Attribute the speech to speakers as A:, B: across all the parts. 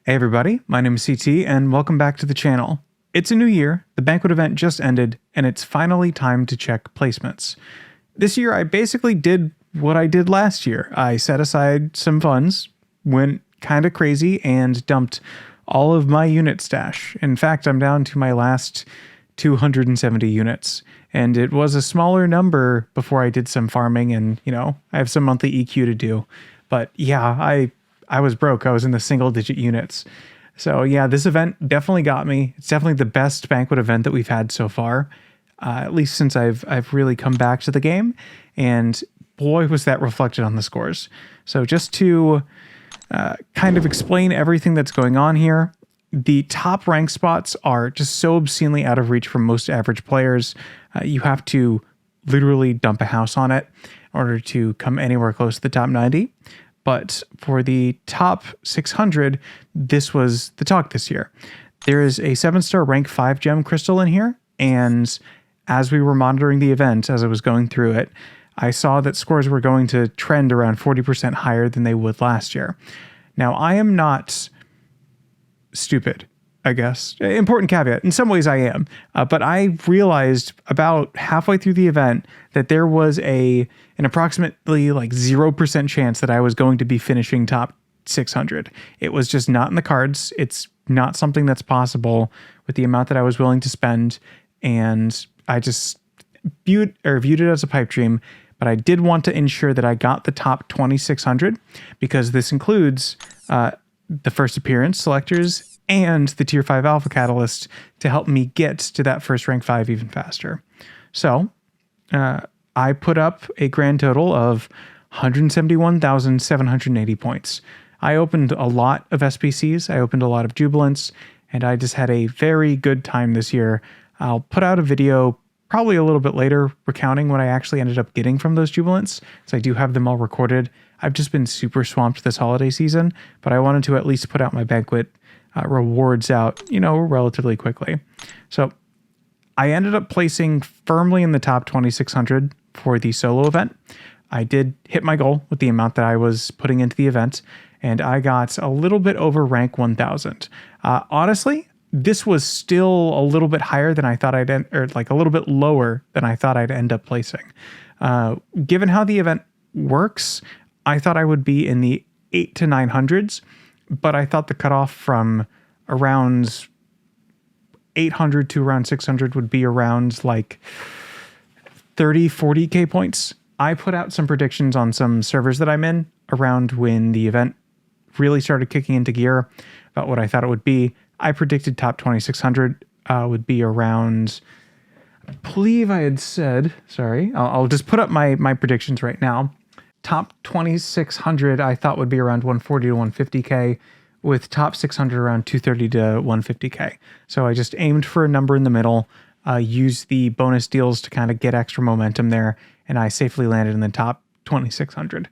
A: Hey everybody, my name is CT and welcome back to the channel. It's a new year, the Banquet event just ended, and it's finally time to check placements. This year I basically did what I did last year. I set aside some funds, went kinda crazy, and dumped all of my unit stash. In fact, I'm down to my last 270 units. And it was a smaller number before I did some farming and, I have some monthly EQ to do. But yeah, I was broke. I was in the single digit units. So yeah, this event definitely got me. It's definitely the best Banquet event that we've had so far, at least since I've really come back to the game. And boy, was that reflected on the scores. So just to kind of explain everything that's going on here, the top rank spots are just so obscenely out of reach for most average players. You have to literally dump a house on it in order to come anywhere close to the top 90. But for the top 600, this was the talk this year. There is a 7-star rank 5 gem crystal in here, and as we were monitoring the event, as I was going through it, I saw that scores were going to trend around 40% higher than they would last year. Now, I am not stupid, I guess. Important caveat. In some ways I am. But I realized about halfway through the event that there was an approximately 0% chance that I was going to be finishing top 600. It was just not in the cards. It's not something that's possible with the amount that I was willing to spend. And I just viewed it as a pipe dream. But I did want to ensure that I got the top 2600 because this includes the first appearance selectors and the tier 5 alpha catalyst to help me get to that first rank 5 even faster. So I put up a grand total of 171,780 points. I opened a lot of SPCs, I opened a lot of Jubilants, and I just had a very good time this year. I'll put out a video probably a little bit later recounting what I actually ended up getting from those Jubilants, so I do have them all recorded. I've just been super swamped this holiday season, but I wanted to at least put out my Banquet rewards out, relatively quickly. So I ended up placing firmly in the top 2,600 for the solo event. I did hit my goal with the amount that I was putting into the event, and I got a little bit over rank 1,000. Honestly, this was still a little bit higher than I thought a little bit lower than I thought I'd end up placing. Given how the event works, I thought I would be in the 8 to 900s, but I thought the cutoff from around 800 to around 600 would be around 30, 40k points. I put out some predictions on some servers that I'm in around when the event really started kicking into gear about what I thought it would be. I predicted top 2,600 would be around, I believe I had said, sorry, I'll just put up my predictions right now. Top 2,600 I thought would be around 140 to 150k, with top 600 around 230 to 150k. So I just aimed for a number in the middle, used the bonus deals to kind of get extra momentum there, and I safely landed in the top 2,600.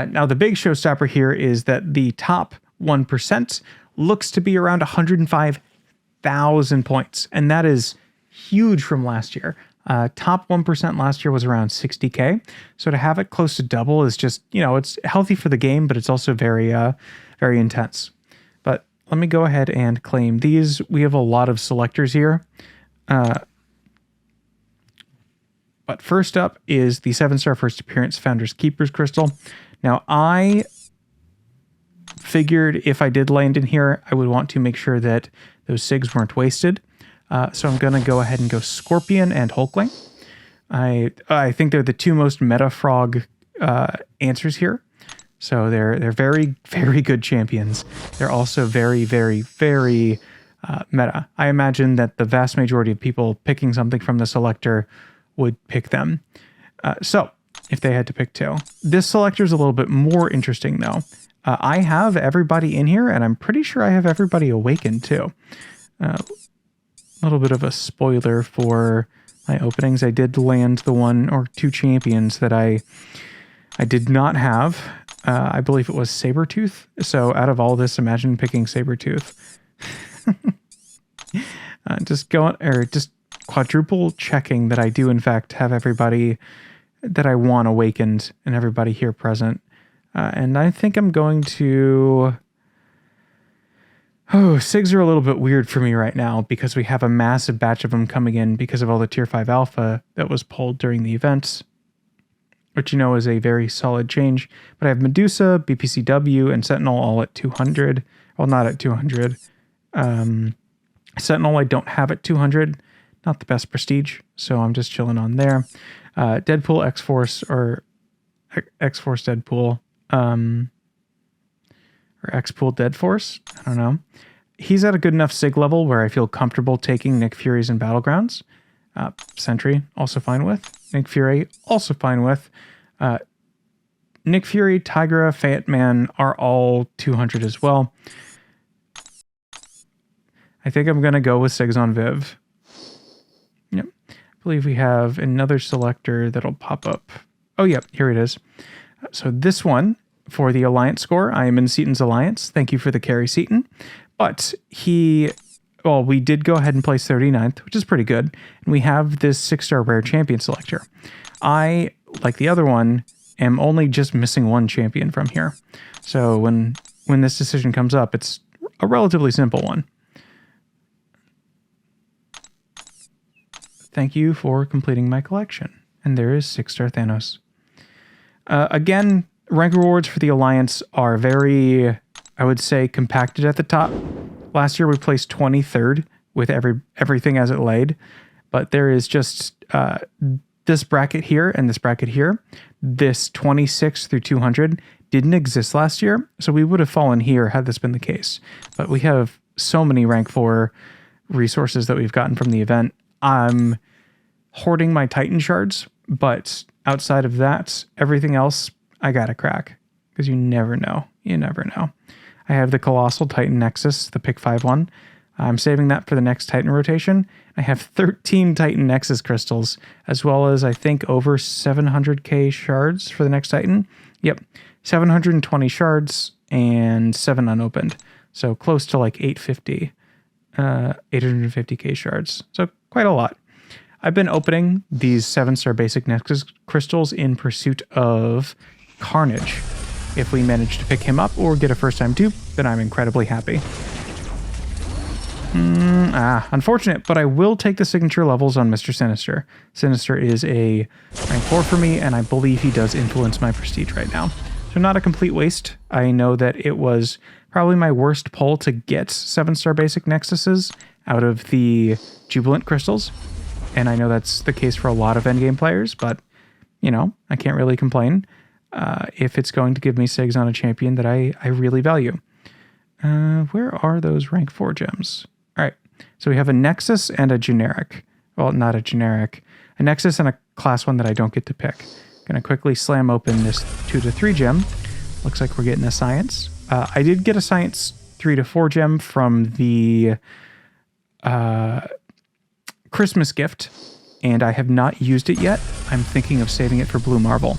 A: Now the big showstopper here is that the top 1% looks to be around 105,000 points, and that is huge from last year. Top 1% last year was around 60k, so to have it close to double is just, it's healthy for the game, but it's also very, very intense. But let me go ahead and claim these. We have a lot of selectors here. But first up is the 7-star first appearance Founders Keepers Crystal. Now, I figured if I did land in here, I would want to make sure that those SIGs weren't wasted. So I'm going to go ahead and go Scorpion and Hulkling. I think they're the two most meta frog answers here. So they're very, very good champions. They're also very, very, very meta. I imagine that the vast majority of people picking something from the selector would pick them. So if they had to pick two. This selector is a little bit more interesting though. I have everybody in here, and I'm pretty sure I have everybody awakened too. A little bit of a spoiler for my openings. I did land the 1 or 2 champions that I did not have. I believe it was Sabretooth. So out of all this, imagine picking Sabretooth. Just quadruple checking that I do in fact have everybody that I want awakened and everybody here present. And I think I'm going to Oh, SIGs are a little bit weird for me right now because we have a massive batch of them coming in because of all the tier 5 alpha that was pulled during the events, which, you know, is a very solid change. But I have Medusa, BPCW, and Sentinel all at 200. Well, not at 200. Sentinel I don't have at 200. Not the best prestige, so I'm just chilling on there. Deadpool, X-Force, or X-Force Deadpool. Or X-Pool Dead Force. I don't know. He's at a good enough SIG level where I feel comfortable taking Nick Fury's in Battlegrounds. Sentry, also fine with. Nick Fury, also fine with. Nick Fury, Tigra, Fat Man are all 200 as well. I think I'm going to go with SIGs on Viv. Yep. I believe we have another selector that'll pop up. Oh, yep. Here it is. So this one, for the Alliance score, I am in Seaton's Alliance. Thank you for the carry, Seaton. But we did go ahead and place 39th, which is pretty good. And we have this 6-star rare champion selector. I, like the other one, am only just missing one champion from here. So when this decision comes up, it's a relatively simple one. Thank you for completing my collection. And there is 6-star Thanos. Again, rank rewards for the Alliance are very, I would say, compacted at the top. Last year we placed 23rd with everything as it laid. But there is just this bracket here and this bracket here. This 26 through 200 didn't exist last year. So we would have fallen here had this been the case. But we have so many rank 4 resources that we've gotten from the event. I'm hoarding my Titan shards, but outside of that, everything else I gotta crack, because you never know. You never know. I have the Colossal Titan Nexus, the pick 5 one. I'm saving that for the next Titan rotation. I have 13 Titan Nexus crystals, as well as I think over 700k shards for the next Titan. Yep, 720 shards and 7 unopened. So close to like 850k shards. So quite a lot. I've been opening these 7-star basic Nexus crystals in pursuit of Carnage. If we manage to pick him up or get a first-time dupe, then I'm incredibly happy. Unfortunate, but I will take the signature levels on Mr. Sinister. Sinister is a rank 4 for me, and I believe he does influence my prestige right now. So not a complete waste. I know that it was probably my worst pull to get 7-star basic Nexuses out of the Jubilant crystals. And I know that's the case for a lot of endgame players, but, you know, I can't really complain if it's going to give me SIGs on a champion that I really value. Where are those rank 4 gems? All right, so we have a Nexus and a generic. Well, not a generic. A Nexus and a class 1 that I don't get to pick. Gonna quickly slam open this 2 to 3 gem. Looks like we're getting a Science. I did get a Science 3 to 4 gem from the Christmas gift, and I have not used it yet. I'm thinking of saving it for Blue Marvel.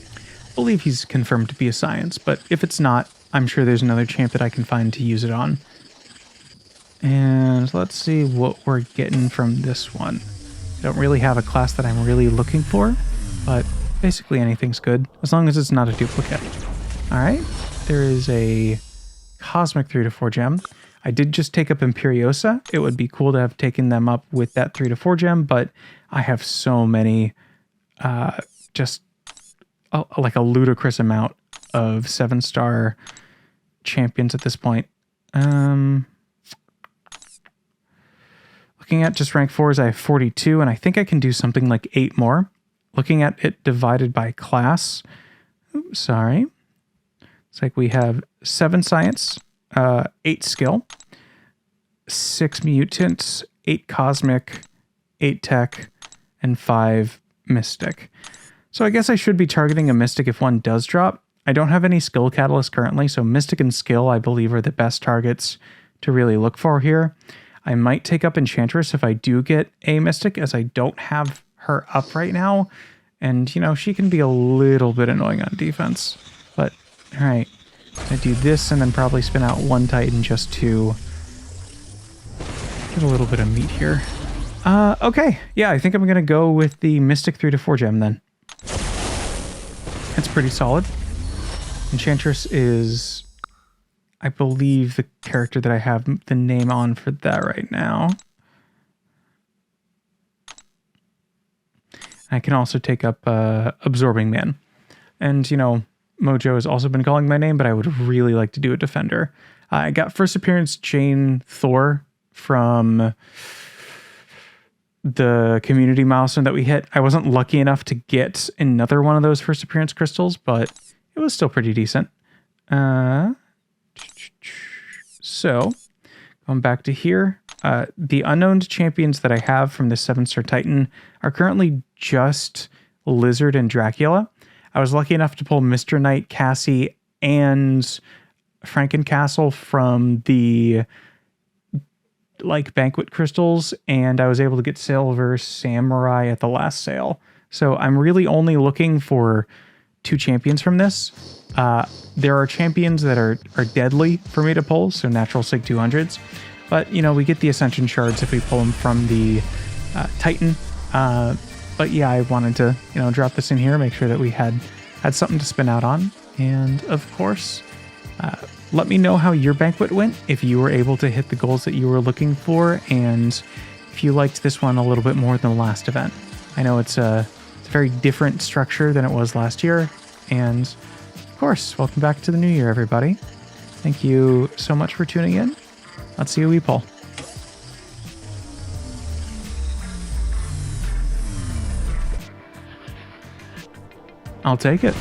A: I believe he's confirmed to be a Science, but if it's not, I'm sure there's another champ that I can find to use it on. And let's see what we're getting from this one. I don't really have a class that I'm really looking for, but basically anything's good, as long as it's not a duplicate. Alright, there is a Cosmic 3 to 4 gem. I did just take up Imperiosa. It would be cool to have taken them up with that 3 to 4 gem, but I have so many, like a ludicrous amount of 7-star champions at this point. Looking at just rank 4s, I have 42, and I think I can do something like 8 more. Looking at it divided by class, oops, sorry. It's like we have 7 Science, 8 Skill, 6 Mutants, 8 Cosmic, 8 Tech, and 5 Mystic. So I guess I should be targeting a Mystic if one does drop. I don't have any skill catalyst currently, so Mystic and Skill I believe are the best targets to really look for here. I might take up Enchantress if I do get a Mystic, as I don't have her up right now. And, you know, she can be a little bit annoying on defense. But, alright. I do this and then probably spin out 1 Titan just to get a little bit of meat here. Okay. Yeah, I think I'm going to go with the Mystic 3 to 4 gem then. It's pretty solid. Enchantress is I believe the character that I have the name on for that right now. I can also take up Absorbing Man. And, you know, Mojo has also been calling my name, but I would really like to do a Defender. I got first appearance Jane Thor from the community milestone that we hit. I wasn't lucky enough to get another one of those first appearance crystals, but it was still pretty decent. So, going back to here, the unknown champions that I have from the 7-star Titan are currently just Lizard and Dracula. I was lucky enough to pull Mr. Knight, Cassie, and Frankencastle from the Banquet crystals, and I was able to get Silver Samurai at the last sale. So I'm really only looking for 2 champions from this. There are champions that are deadly for me to pull, so natural sig 200s. But, you know, we get the Ascension Shards if we pull them from the Titan. But yeah, I wanted to, you know, drop this in here, make sure that we had something to spin out on. And of course, let me know how your banquet went, if you were able to hit the goals that you were looking for, and if you liked this one a little bit more than the last event. I know it's a very different structure than it was last year. And of course, welcome back to the new year, everybody. Thank you so much for tuning in. Let's see who we pull. I'll take it.